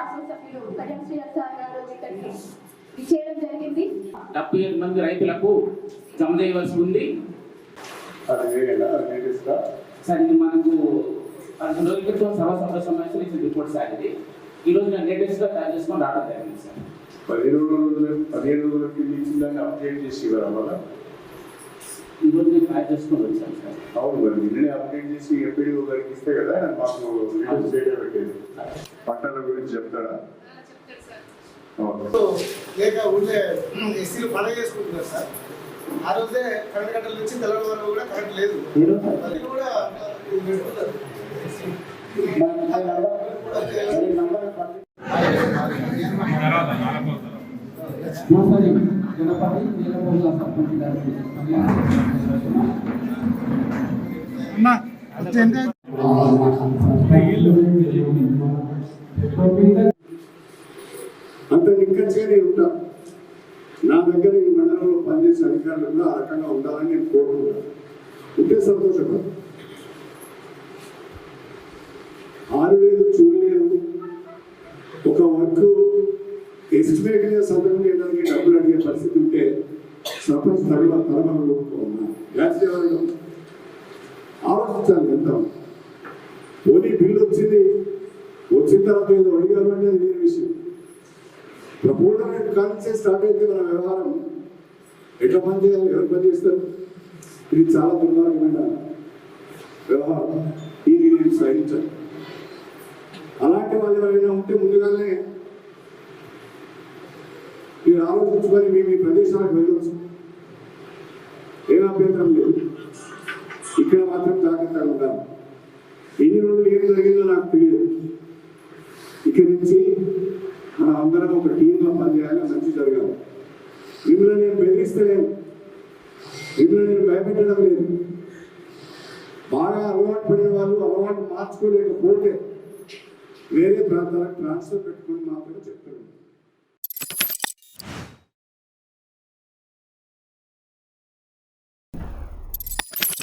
శాసనసభ్యులు కళ్యాణ్ శ్రీనివాస్ సార్ గారు ఇక్కడికి ఇచ్చేయడం జరిగింది. 70 మంది రైతులకు జమ చేయవలసి ఉంది. సార్ ఇది మనకు 15 రోజుల క్రితం సభ సమావేశంలో ఇచ్చిన రిపోర్ట్ సార్ ఇది. ఈ రోజు నేను లేటెస్ట్గా తయారు చేసుకొని రావడం జరిగింది సార్. 15 రోజులకి ఇచ్చిందని అప్డేట్ చేసి ఇవ్వడం ఈ రోజు నేను తయారు చేసుకొని వచ్చాను సార్. అవును, మరి నిన్ననే అప్డేట్ చేసి ఎప్పుడు గారికి ఇస్తే కదా మాకు పెట్టేది. పట్టణ గురించి చెప్తారా? లేక ఊళ్ళే ఎస్సీలు పండుగ చేసుకుంటున్నారు సార్. ఆ రోజే 12 గంటల నుంచి తెల్లవారు వరకు కూడా కరెంట్ లేదు. అది కూడా అంత నిక్కచ్చిగానే ఉంటాను. నా దగ్గర ఈ మండలంలో పనిచేసే అధికారులు కూడా ఆ రకంగా ఉండాలని నేను కోరుకుంటాను. ఉంటే సంతోషపడు. ఆరులేదు చూడలేదు ఒక వర్క్ ఎస్టిమేట్ సందర్భంగా ఏదైనా డబ్బులు అడిగే పరిస్థితి ఉంటే సర్పంచ్ తరమలు గ్యాస్ ఆలోచించాలి. ఎంత ఓన్లీ బిల్లు వచ్చిన తర్వాత ఏదో అడిగారు అంటే అది వేరే విషయం. ప్రపోజల్ కాన్సెప్ట్ స్టార్ట్ అయితే మన వ్యవహారం ఎట్లా పని చేయాలి, ఎవరు పని చేస్తారు? ఇది చాలా దుర్మార్గమైన వ్యవహారం. ఇది నేను సహించాను. అలాంటి వాళ్ళు ఎవరైనా ఉంటే ముందుగానే మీరు ఆలోచించుకొని మీ ప్రదేశాలకు వెళ్ళవచ్చు. ఏం అభ్యంతరం లేదు. ఇక్కడ మాత్రం జాగ్రత్తగా ఉంటాను. ఎన్ని రోజులు ఏం జరిగిందో నాకు తెలియదు. ఇక్కడి నుంచి మనం అందరం ఒక టీంలో పనిచేయాలి, మంచి జరగాలి. మిమ్మల్ని నేను బెదిరిస్తలేను, మిమ్మల్ని నేను భయపెట్టడం లేదు. బాగా అలవాటు పడిన వాళ్ళు అలవాటు మార్చుకోలేకపోతే వేరే ప్రాంతాలకు ట్రాన్స్ఫర్ పెట్టుకుని మాత్రమే చెప్తాను.